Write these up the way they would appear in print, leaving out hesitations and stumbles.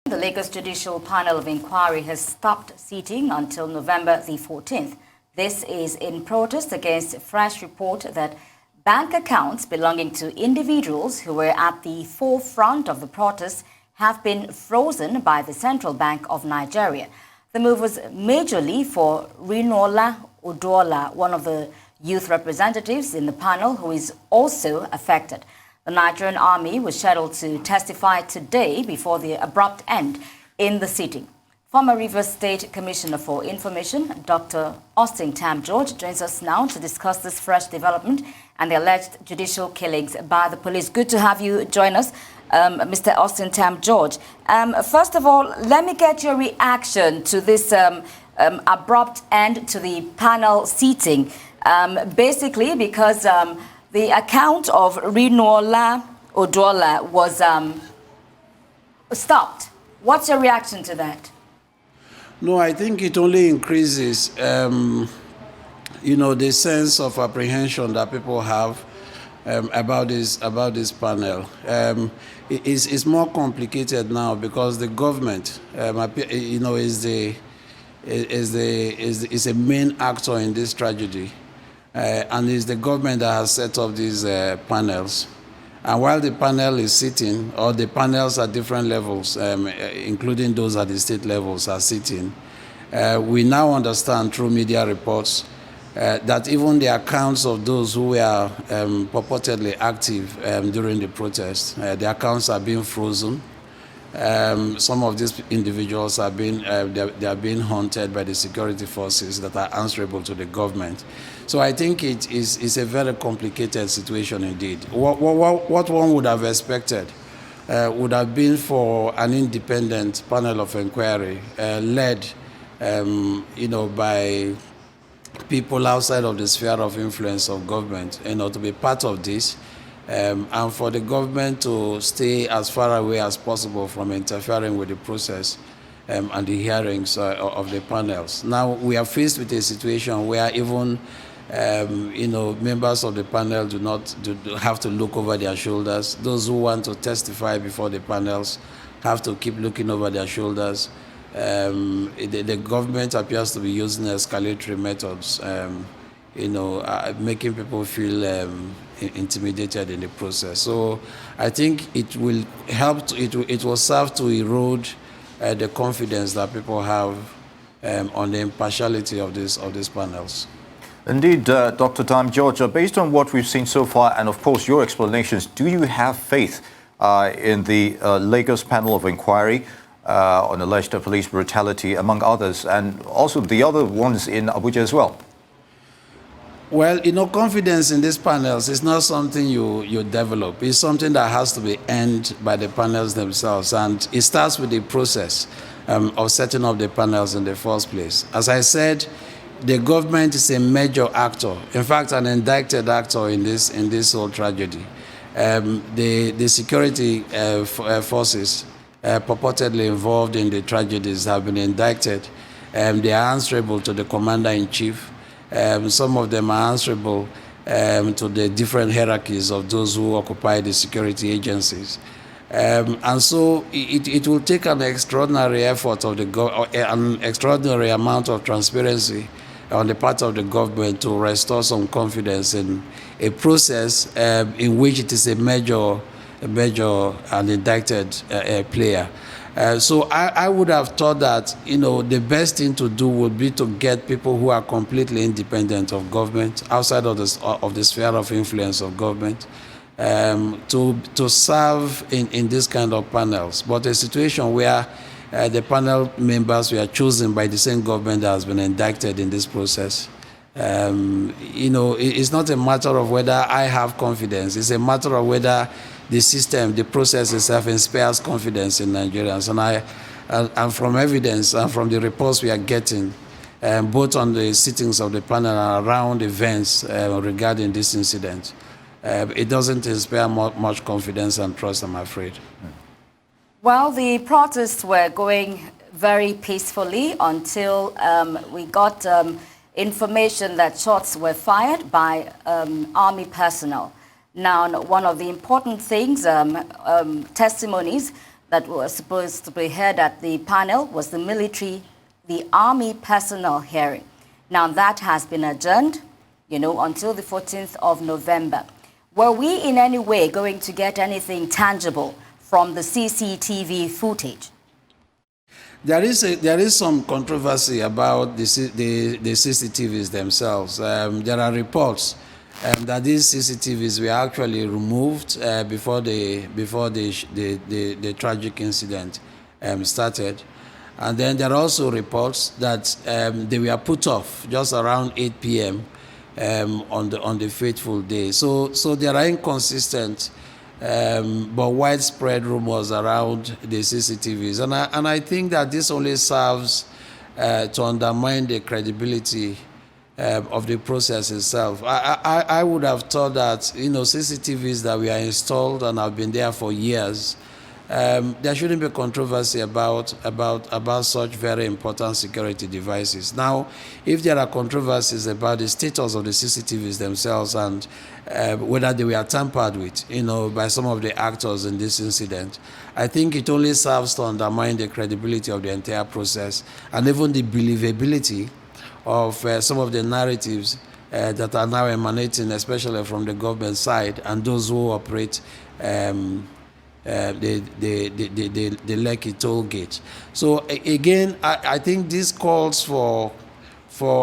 The Lagos Judicial Panel of Inquiry has stopped sitting until November the 14th. This is in protest against a fresh report that bank accounts belonging to individuals who were at the forefront of the protests have been frozen by the Central Bank of Nigeria. The move was majorly for Rinola Oduola, one of the youth representatives in the panel who is also affected. The Nigerian army was scheduled to testify today before the abrupt end in the sitting. Former Rivers State Commissioner for Information, Dr. Austin Tam George, joins us now to discuss this fresh development and the alleged judicial killings by the police. Good to have you join us, Mr. Austin Tam George. First of all, let me get your reaction to this abrupt end to the panel seating. Basically, because the account of Rinola Oduola was stopped. What's your reaction to that? No, I think it only increases, the sense of apprehension that people have about this panel. It's more complicated now because the government, is a main actor in this tragedy. And it's the government that has set up these panels. And while the panel is sitting, or the panels at different levels, including those at the state levels, are sitting, we now understand through media reports that even the accounts of those who were purportedly active during the protest, the accounts are being frozen. Some of these individuals are being being hunted by the security forces that are answerable to the government. So I think it is a very complicated situation indeed. What one would have expected would have been for an independent panel of inquiry led, by people outside of the sphere of influence of government, to be part of this. And for the government to stay as far away as possible from interfering with the process and the hearings of the panels. Now we are faced with a situation where even members of the panel do have to look over their shoulders. Those who want to testify before the panels have to keep looking over their shoulders. The government appears to be using escalatory methods, making people feel intimidated in the process. So I think it will help. It will serve to erode the confidence that people have on the impartiality of these panels. Indeed, Dr. Tam George, based on what we've seen so far, and of course your explanations, do you have faith in the Lagos panel of inquiry on alleged police brutality, among others, and also the other ones in Abuja as well? Well, confidence in these panels is not something you develop. It's something that has to be earned by the panels themselves. And it starts with the process of setting up the panels in the first place. As I said, the government is a major actor. In fact, an indicted actor in this whole tragedy. The security forces purportedly involved in the tragedies have been indicted. They are answerable to the commander-in-chief. Some of them are answerable to the different hierarchies of those who occupy the security agencies. And so it will take an extraordinary effort of an extraordinary amount of transparency on the part of the government to restore some confidence in a process in which it is a major and indicted player. So I would have thought that, the best thing to do would be to get people who are completely independent of government, outside of the sphere of influence of government, to serve in this kind of panels. But a situation where the panel members were chosen by the same government that has been indicted in this process, it's not a matter of whether I have confidence. It's a matter of whether the system, the process itself inspires confidence in Nigerians. And from evidence and from the reports we are getting, both on the sittings of the panel and around events regarding this incident, it doesn't inspire much confidence and trust, I'm afraid. Well, the protests were going very peacefully until we got information that shots were fired by army personnel. Now, one of the important things, testimonies that was supposed to be heard at the panel was the Army personnel hearing. Now that has been adjourned, until the 14th of November. Were we in any way going to get anything tangible from the CCTV footage? There is some controversy about the CCTVs themselves. There are reports that these CCTVs were actually removed before the tragic incident started. And then there are also reports that they were put off just around 8 p.m. On the fateful day. So there are inconsistent but widespread rumors around the CCTVs, and I think that this only serves to undermine the credibility of the process itself. I would have thought that CCTVs that were installed and have been there for years, there shouldn't be controversy about such very important security devices. Now, if there are controversies about the status of the CCTVs themselves and whether they were tampered with, by some of the actors in this incident, I think it only serves to undermine the credibility of the entire process and even the believability of some of the narratives that are now emanating, especially from the government side and those who operate the Lekki toll gate. So again, I think this calls for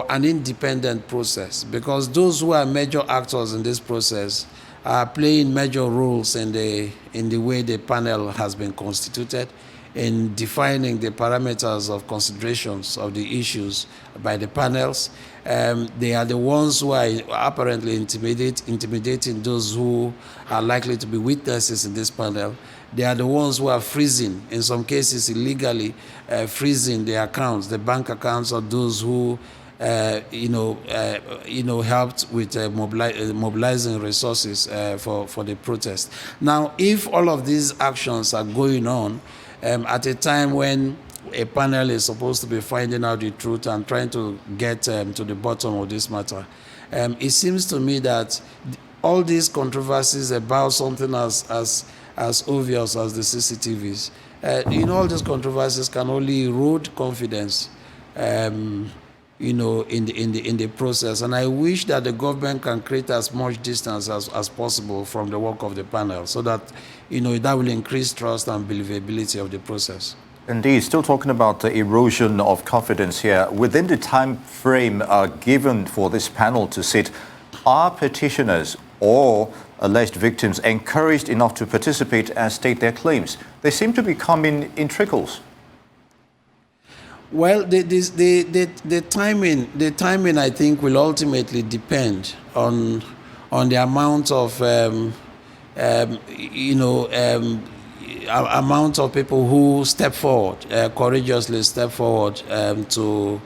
an independent process, because those who are major actors in this process are playing major roles in the way the panel has been constituted, in defining the parameters of considerations of the issues by the panels. They are the ones who are apparently intimidating those who are likely to be witnesses in this panel. They are the ones who are freezing, in some cases illegally, freezing the accounts, the bank accounts of those who helped with mobilizing resources for the protest. Now, if all of these actions are going on at a time when a panel is supposed to be finding out the truth and trying to get to the bottom of this matter, it seems to me that all these controversies about something as obvious as the CCTVs, all these controversies can only erode confidence, in the process. And I wish that the government can create as much distance as possible from the work of the panel, so that, that will increase trust and believability of the process. Indeed, still talking about the erosion of confidence here. Within the time frame given for this panel to sit, are petitioners or alleged victims encouraged enough to participate and state their claims? They seem to be coming in trickles. Well, the timing, I think, will ultimately depend on the amount of amount of people who step forward, courageously step forward to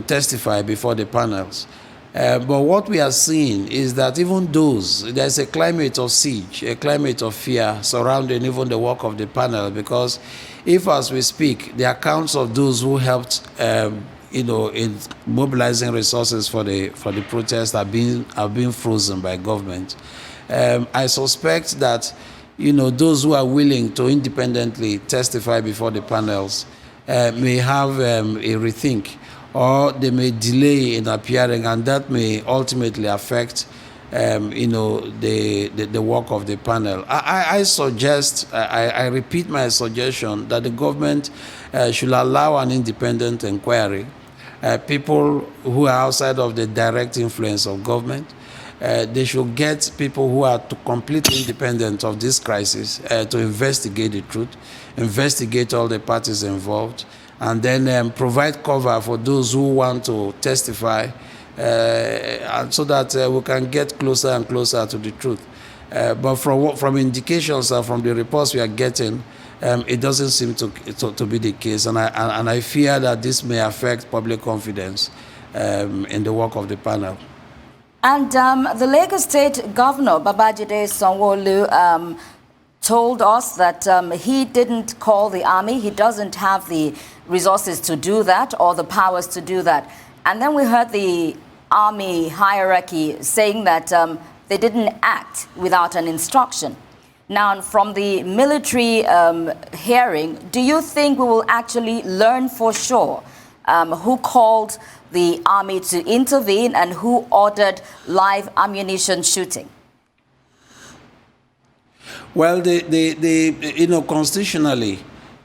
testify before the panels. But what we are seeing is that even there's a climate of siege, a climate of fear surrounding even the work of the panel, because if, as we speak, the accounts of those who helped, in mobilizing resources for the protest have been frozen by government, I suspect that, those who are willing to independently testify before the panels may have a rethink, or they may delay in appearing, and that may ultimately affect, the work of the panel. I suggest, I repeat my suggestion, that the government should allow an independent inquiry. People who are outside of the direct influence of government, they should get people who are completely independent of this crisis to investigate the truth, investigate all the parties involved, and then provide cover for those who want to testify, and so that we can get closer and closer to the truth. But from indications and from the reports we are getting, it doesn't seem to be the case, and I fear that this may affect public confidence in the work of the panel. And the Lagos State Governor, Babajide Sanwo-Olu, told us that he didn't call the army. He doesn't have the resources to do that or the powers to do that. And then we heard the army hierarchy saying that they didn't act without an instruction. Now, from the military hearing, do you think we will actually learn for sure who called the army to intervene and who ordered live ammunition shooting? Well, constitutionally,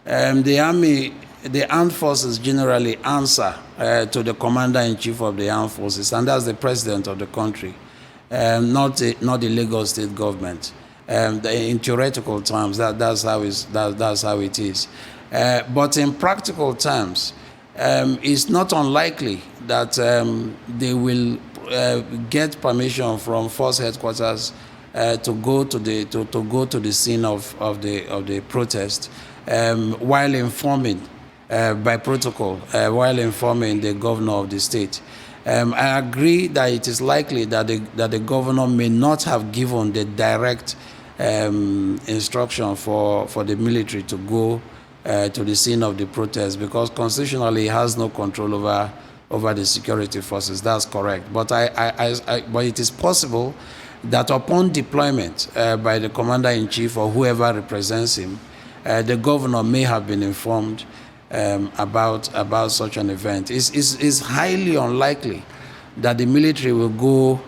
the army, the armed forces generally answer to the commander-in-chief of the armed forces, and that's the president of the country, not the Lagos state government. In theoretical terms, that's how it is. But in practical terms, it's not unlikely that they will get permission from force headquarters to go to the scene of the protest, while informing by protocol, while informing the governor of the state. I agree that it is likely that the governor may not have given the direct instruction for the military to go to the scene of the protest, because constitutionally he has no control over the security forces. That's correct. But but it is possible that upon deployment by the commander-in-chief or whoever represents him, the governor may have been informed about such an event. It's highly unlikely that the military will go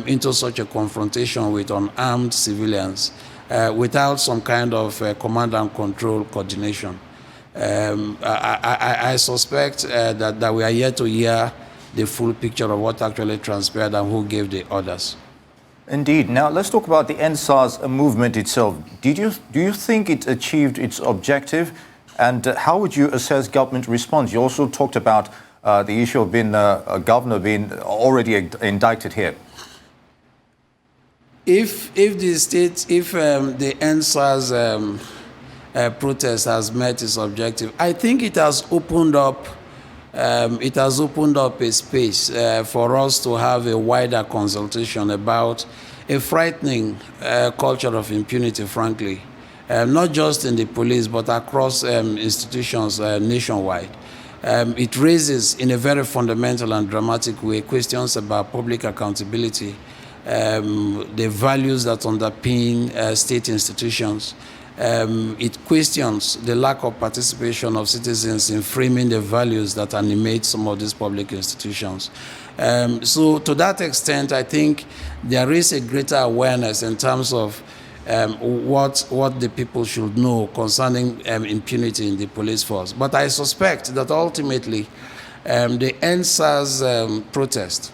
into such a confrontation with unarmed civilians without some kind of command and control coordination. I suspect that we are yet to hear the full picture of what actually transpired and who gave the orders. Indeed. Now, let's talk about the NSAS movement itself. Do you think it achieved its objective? And how would you assess government response? You also talked about the issue of being a governor being already indicted here. If the NSAS protest has met its objective, I think it has opened up. It has opened up a space for us to have a wider consultation about a frightening culture of impunity, frankly, not just in the police, but across institutions nationwide. It raises, in a very fundamental and dramatic way, questions about public accountability, the values that underpin state institutions. It questions the lack of participation of citizens in framing the values that animate some of these public institutions. So to that extent, I think there is a greater awareness in terms of what the people should know concerning impunity in the police force. But I suspect that ultimately the NSAS protest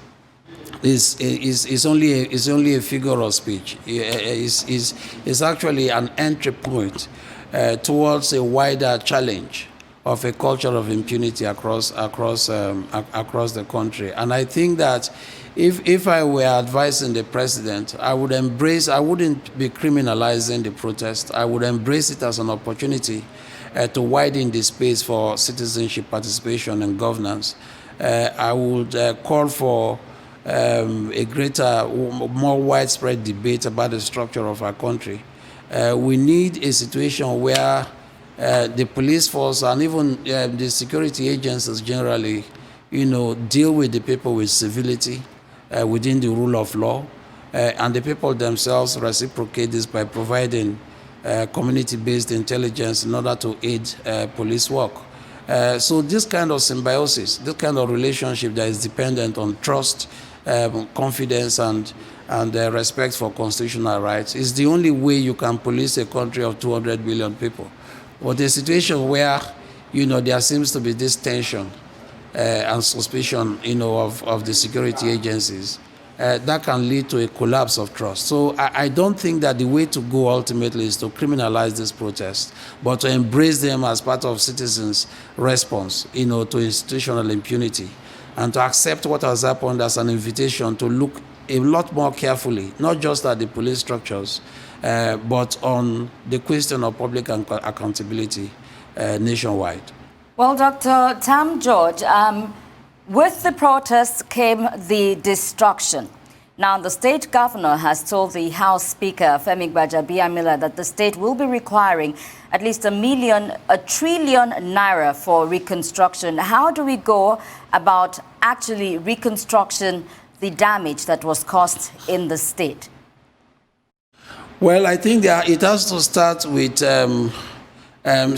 is only a figure of speech. Is actually an entry point towards a wider challenge of a culture of impunity across the country. And I think that if I were advising the president, I wouldn't be criminalizing the protest. I would embrace it as an opportunity to widen the space for citizenship participation and governance. I would call for a greater, more widespread debate about the structure of our country. We need a situation where the police force and even the security agencies generally, deal with the people with civility within the rule of law, and the people themselves reciprocate this by providing community-based intelligence in order to aid police work. So this kind of symbiosis, this kind of relationship that is dependent on trust, confidence, and respect for constitutional rights is the only way you can police a country of 200 million people. But a situation where, there seems to be this tension and suspicion, of the security agencies, that can lead to a collapse of trust. So I don't think that the way to go ultimately is to criminalize this protest, but to embrace them as part of citizens' response, to institutional impunity, and to accept what has happened as an invitation to look a lot more carefully, not just at the police structures, but on the question of public accountability nationwide. Well, Dr. Tam George, with the protests came the destruction. Now, the state governor has told the House Speaker, Femi Gbajabiamila, that the state will be requiring at least $1 trillion naira for reconstruction. How do we go about actually reconstruction the damage that was caused in the state? Well, I think it has to start with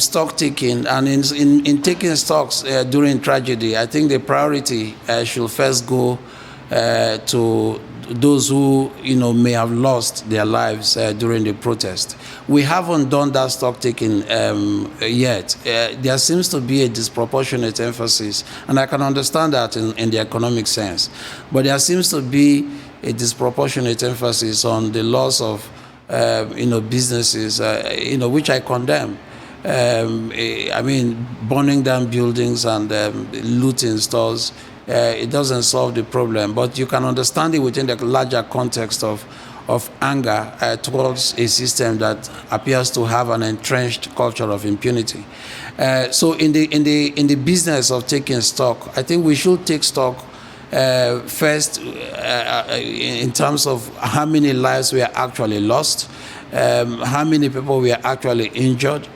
stock taking, and in taking stocks during tragedy, I think the priority should first go to those who may have lost their lives during the protest. We haven't done that stock taking yet. There seems to be a disproportionate emphasis, and I can understand that in the economic sense, but there seems to be a disproportionate emphasis on the loss of businesses, which I condemn. I mean, burning down buildings and looting stores, it doesn't solve the problem, but you can understand it within the larger context of anger towards a system that appears to have an entrenched culture of impunity. So in the business of taking stock, I think we should take stock first in terms of how many lives were actually lost, how many people were actually injured.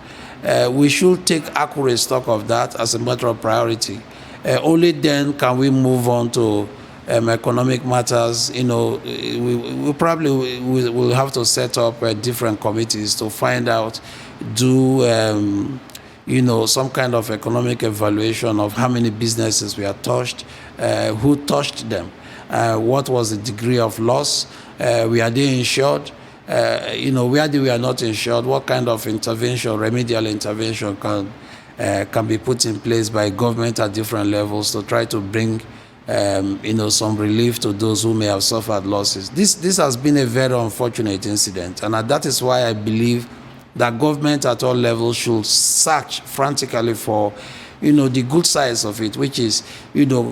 We should take accurate stock of that as a matter of priority. Only then can we move on to economic matters. We probably will have to set up different committees to find out, do some kind of economic evaluation of how many businesses were touched, who touched them, what was the degree of loss, were they insured, where they were not insured, what kind of intervention, remedial intervention can be put in place by government at different levels to try to bring some relief to those who may have suffered losses. This has been a very unfortunate incident, and that is why I believe that government at all levels should search frantically for the good sides of it, which is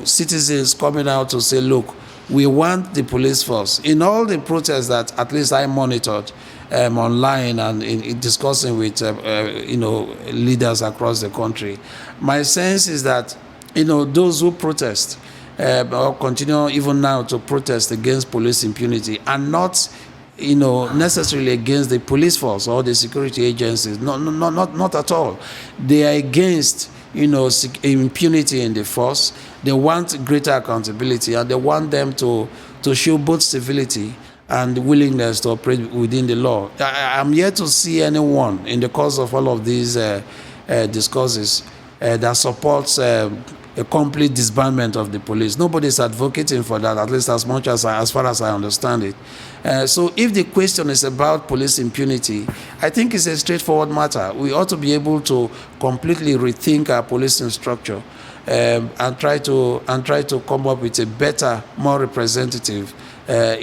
citizens coming out to say, look, we want the police force. In all the protests that at least I monitored online and in discussing with leaders across the country, my sense is that those who protest or continue even now to protest against police impunity are not necessarily against the police force or the security agencies. Not at all. They are against impunity in the force. They want greater accountability, and they want them to show both civility and willingness to operate within the law. I'm yet to see anyone in the course of all of these discourses that supports a complete disbandment of the police. Nobody is advocating for that, at least as far as I understand it. So if the question is about police impunity, I think it's a straightforward matter. We ought to be able to completely rethink our policing structure and try to come up with a better, more representative, a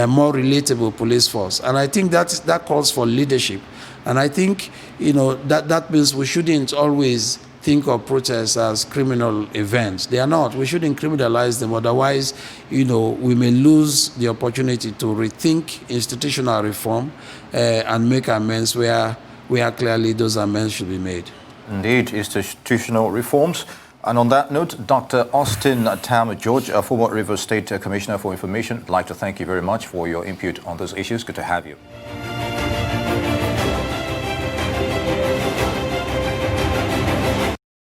more relatable police force. And I think that calls for leadership. And I think that means we shouldn't always think of protests as criminal events. They are not. We shouldn't criminalize them. Otherwise, we may lose the opportunity to rethink institutional reform and make amends where clearly those amends should be made. Indeed, institutional reforms. And on that note, Dr. Austin Tam George, former Rivers State Commissioner for Information, I'd like to thank you very much for your input on those issues. Good to have you.